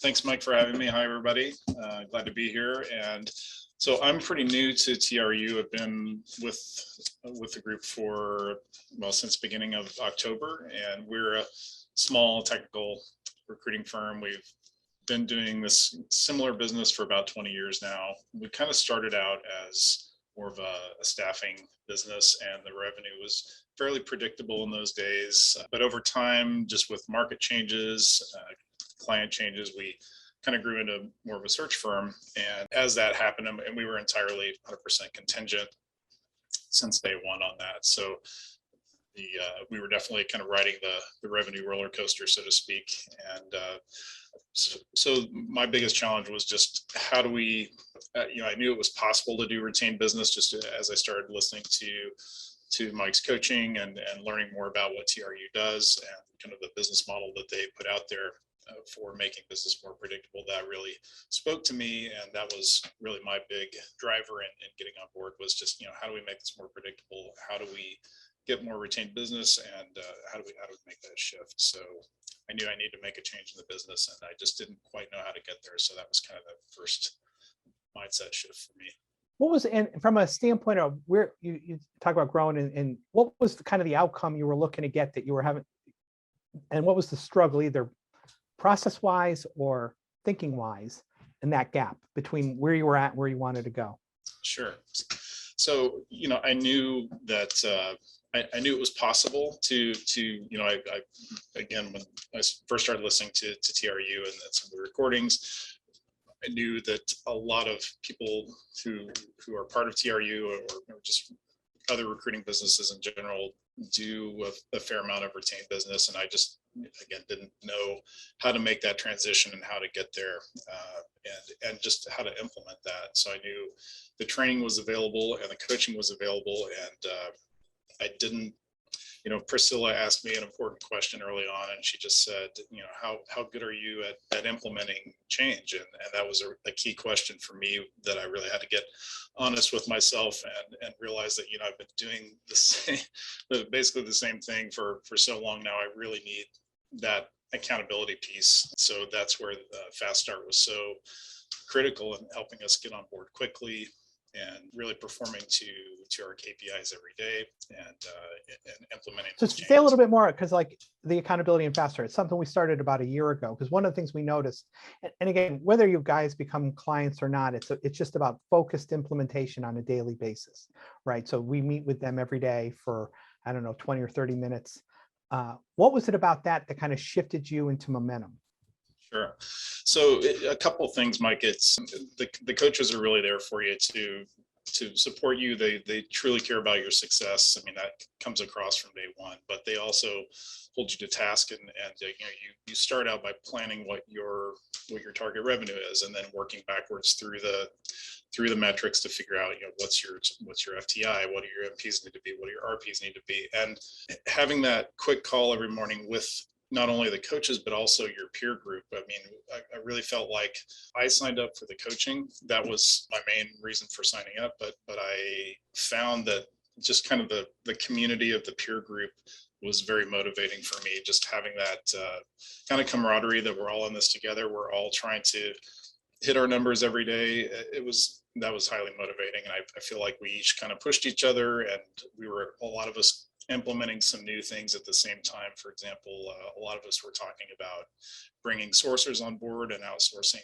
Thanks, Mike, for having me. Hi, everybody. Glad to be here. And so I'm pretty new to TRU. I've been with the group for, well, since beginning of October, and we're a small technical recruiting firm. We've been doing this similar business for about 20 years now. We kind of started out as more of a staffing business, and the revenue was fairly predictable in those days. But over time, just with market changes, client changes, we kind of grew into more of a search firm. And as that happened, and we were entirely 100% contingent since day one on that. So we were definitely kind of riding the revenue roller coaster, so to speak. And so my biggest challenge was just how do we, I knew it was possible to do retained business just as I started listening to Mike's coaching and learning more about what TRU does and kind of the business model that they put out there for making business more predictable. That really spoke to me, and that was really my big driver in getting on board, was just, how do we make this more predictable? How do we get more retained business, and how do we make that shift? So I knew I needed to make a change in the business, and I just didn't quite know how to get there. So that was kind of the first mindset shift for me. What was, and from a standpoint of where you talk about growing, and what was kind of the outcome you were looking to get that you were having, and what was the struggle, either process-wise or thinking-wise, in that gap between where you were at and where you wanted to go? Sure. So, I knew that I knew it was possible to I again, when I first started listening to TRU and some of the recordings, I knew that a lot of people who are part of TRU or just other recruiting businesses in general do a fair amount of retained business, and I just again didn't know how to make that transition and how to get there, and just how to implement that. So I knew the training was available and the coaching was available, and I didn't. Priscilla asked me an important question early on, and she just said, how good are you at implementing change? And that was a key question for me, that I really had to get honest with myself and realize that, I've been doing basically the same thing for so long now. I really need that accountability piece. So that's where the Fast Start was so critical in helping us get on board quickly and really performing to our KPIs every day, and implementing. So say a little bit more, because like the accountability and Fast Start, it's something we started about a year ago. Because one of the things we noticed, and again, whether you guys become clients or not, it's just about focused implementation on a daily basis, right? So we meet with them every day for, 20 or 30 minutes. What was it about that kind of shifted you into momentum? Sure. So a couple of things, Mike. It's the coaches are really there for you to support you. They truly care about your success. I mean, that comes across from day one, but they also hold you to task, and you start out by planning what your target revenue is, and then working backwards through the metrics to figure out, what's your FTI, what do your MPs need to be, what do your RPs need to be, and having that quick call every morning with not only the coaches, but also your peer group. I mean, I really felt like I signed up for the coaching. That was my main reason for signing up. But I found that just kind of the community of the peer group was very motivating for me. Just having that kind of camaraderie that we're all in this together. We're all trying to hit our numbers every day. That was highly motivating. And I feel like we each kind of pushed each other, and we were, a lot of us, implementing some new things at the same time. For example, a lot of us were talking about bringing sourcers on board and outsourcing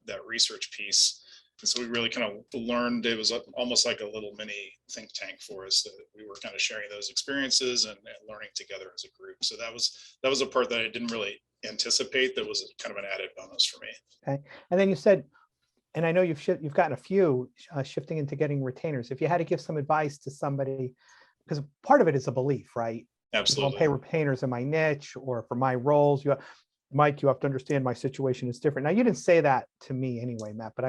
that research piece. And so we really kind of learned, it was almost like a little mini think tank for us, that we were kind of sharing those experiences and learning together as a group. So that was a part that I didn't really anticipate. That was kind of an added bonus for me. Okay. And then you said, and I know you've gotten a few shifting into getting retainers. If you had to give some advice to somebody, because part of it is a belief, right? Absolutely. I don't pay retainers in my niche or for my roles. Mike, you have to understand my situation is different. Now, you didn't say that to me anyway, Matt, but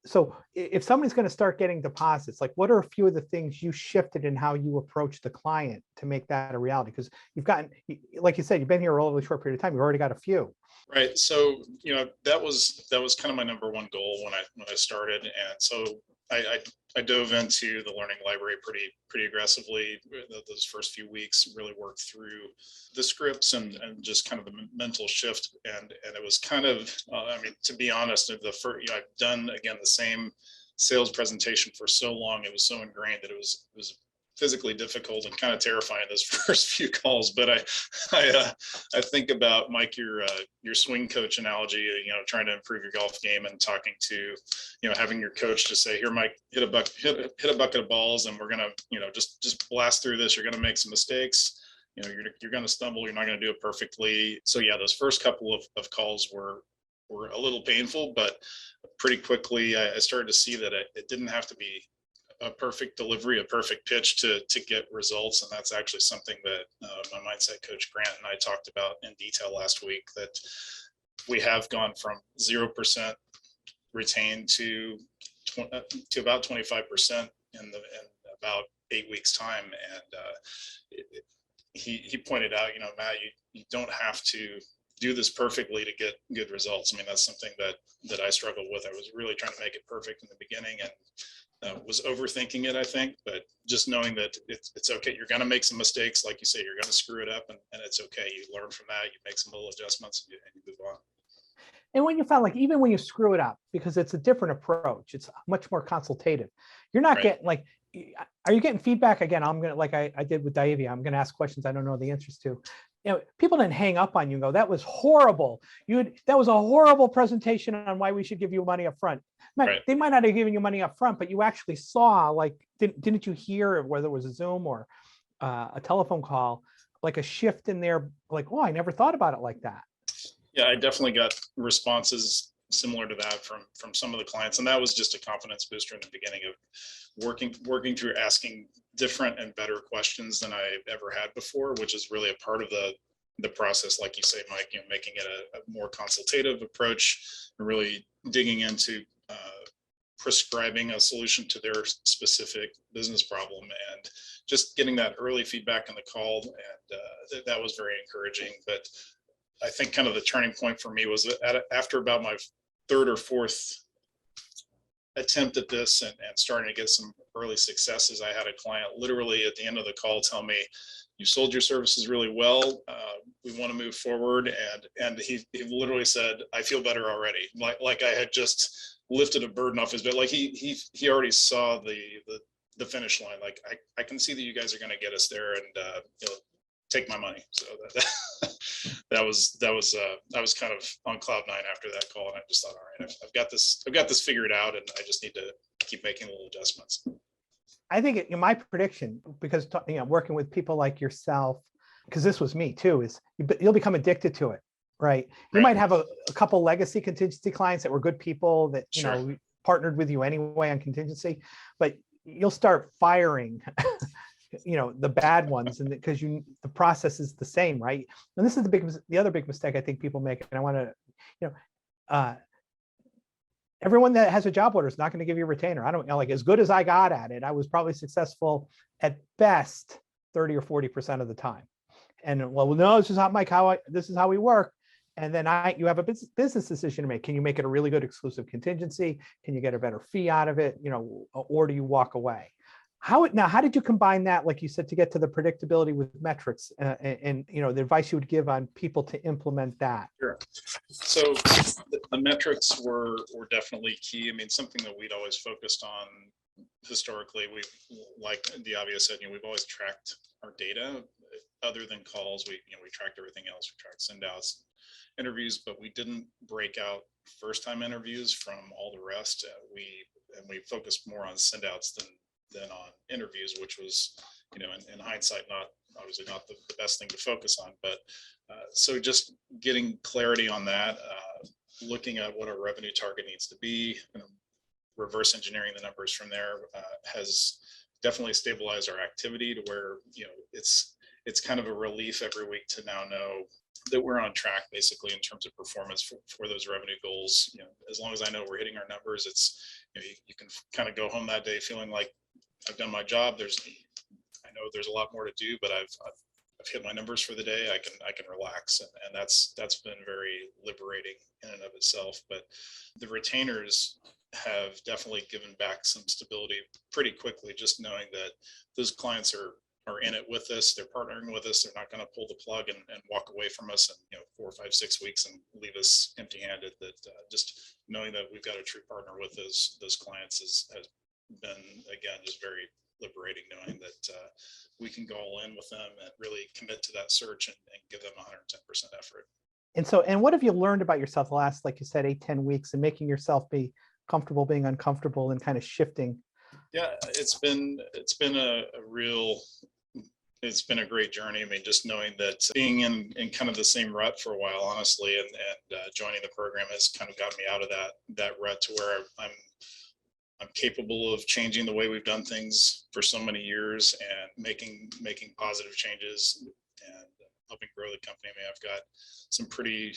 so if somebody's going to start getting deposits, like what are a few of the things you shifted in how you approach the client to make that a reality? Because you've gotten, like you said, you've been here a relatively short period of time. You've already got a few. Right. So, that was kind of my number one goal when I started. And so I dove into the learning library pretty aggressively. Those first few weeks really worked through the scripts and just kind of the mental shift. And it was kind of, I mean, to be honest, I've done, again, the same sales presentation for so long. It was so ingrained that it was physically difficult and kind of terrifying those first few calls. But I think about, Mike, your swing coach analogy, trying to improve your golf game and talking to, having your coach just say, here, Mike, hit a bucket of balls, and we're going to, just blast through this. You're going to make some mistakes. You're going to stumble. You're not going to do it perfectly. So yeah, those first couple of calls were a little painful, but pretty quickly I started to see that it didn't have to be a perfect delivery, a perfect pitch to get results. And that's actually something that my mindset coach Grant and I talked about in detail last week, that we have gone from 0% retained to about 25% in about 8 weeks time. And he pointed out, Matt, you don't have to do this perfectly to get good results. I mean, that's something that I struggled with. I was really trying to make it perfect in the beginning, and was overthinking it, I think. But just knowing that it's okay. You're going to make some mistakes. Like you say, you're going to screw it up, and it's okay. You learn from that. You make some little adjustments, and you move on. And when you found, like, even when you screw it up, because it's a different approach, it's much more consultative. You're not getting, like, are you getting feedback? Again, I'm going to, like I did with Diavia, I'm going to ask questions I don't know the answers to. People didn't hang up on you and go, that was horrible. That was a horrible presentation on why we should give you money up front. Right. They might not have given you money up front, but you actually saw, like, didn't you hear, whether it was a Zoom or a telephone call, like a shift in there, like, oh, I never thought about it like that. Yeah, I definitely got responses similar to that from some of the clients. And that was just a confidence booster in the beginning of working through asking different and better questions than I ever had before, which is really a part of the process. Like you say, Mike, making it a more consultative approach, and really digging into prescribing a solution to their specific business problem, and just getting that early feedback in the call. And that was very encouraging. But I think kind of the turning point for me was after about my third or fourth attempt at this and starting to get some early successes. I had a client literally at the end of the call tell me, you sold your services really well. We want to move forward. And he literally said, I feel better already. Like I had just lifted a burden off his back. Like he already saw the finish line. Like, I can see that you guys are going to get us there, and take my money. So that was I was kind of on cloud nine after that call, and I just thought, all right, I've got this figured out, and I just need to keep making little adjustments. I think my prediction, because working with people like yourself, because this was me too, is you'll become addicted to it, right? You might have a couple legacy contingency clients that were good people that partnered with you anyway on contingency, but you'll start firing the bad ones, and because the process is the same, right? And this is the other big mistake I think people make, and I want to, everyone that has a job order is not going to give you a retainer. I don't know, like, as good as I got at it, I was probably successful at best 30 or 40% of the time. And well, no, this is not Mike, this is how we work. And then you have a business decision to make. Can you make it a really good exclusive contingency? Can you get a better fee out of it? Or do you walk away? How did you combine that, like you said, to get to the predictability with metrics and the advice you would give on people to implement that? Sure. So the metrics were definitely key. I mean, something that we'd always focused on historically. We, like Diavia said, we've always tracked our data. Other than calls, we tracked everything else. We tracked send outs, interviews, but we didn't break out first time interviews from all the rest. We focused more on send outs than on interviews, which was, in hindsight, obviously not the best thing to focus on. But so just getting clarity on that, looking at what our revenue target needs to be, reverse engineering the numbers from there has definitely stabilized our activity to where, it's kind of a relief every week to now know that we're on track basically in terms of performance for those revenue goals. As long as I know we're hitting our numbers, it's, you can kind of go home that day feeling like I've done my job. I know there's a lot more to do, but I've I've hit my numbers for the day, I can relax, and that's been very liberating in and of itself. But the retainers have definitely given back some stability pretty quickly, just knowing that those clients are in it with us, they're partnering with us, they're not going to pull the plug and walk away from us in 4 or 5, 6 weeks and leave us empty handed. That just knowing that we've got a true partner with those clients has been, again, just very liberating, knowing that we can go all in with them and really commit to that search and give them 110% effort. And what have you learned about yourself the last, like you said, 8-10 weeks, and making yourself be comfortable being uncomfortable and kind of shifting? Yeah, it's been a great journey. I mean, just knowing that being in kind of the same rut for a while, honestly, and joining the program has kind of gotten me out of that rut to where I'm capable of changing the way we've done things for so many years and making positive changes and helping grow the company. I mean, I've got some pretty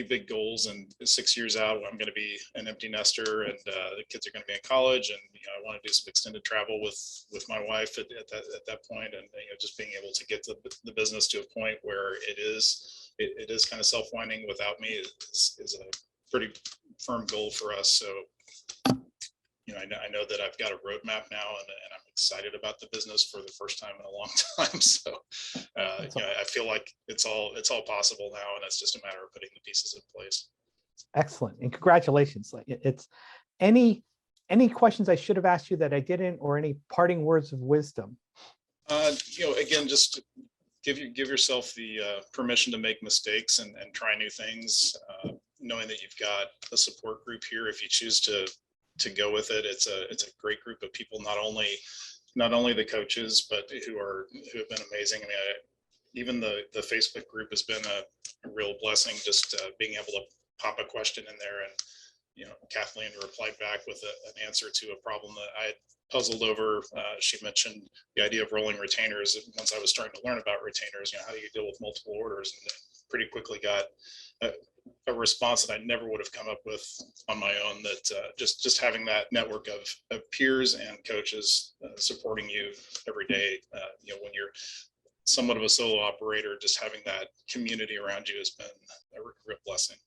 big goals, and 6 years out, I'm going to be an empty nester, and the kids are going to be in college, and I want to do some extended travel with my wife at that point, and just being able to get the business to a point where it is kind of self-winding without me is a pretty firm goal for us. So I know that I've got a roadmap now, and I'm excited about the business for the first time in a long time. So, I feel like it's all possible now, and it's just a matter of putting the pieces in place. Excellent, and congratulations. Like, it's any questions I should have asked you that I didn't, or any parting words of wisdom? Again, just give yourself the permission to make mistakes and try new things. Knowing that you've got a support group here, if you choose to go with it, it's a great group of people. Not only the coaches, but who have been amazing. I mean, even the Facebook group has been a real blessing. Just being able to pop a question in there, and Kathleen replied back with an answer to a problem that I had puzzled over. She mentioned the idea of rolling retainers. Once I was starting to learn about retainers, how do you deal with multiple orders, and pretty quickly got a response that I never would have come up with on my own. That just having that network of peers and coaches supporting you every day, when you're somewhat of a solo operator, just having that community around you has been a real blessing.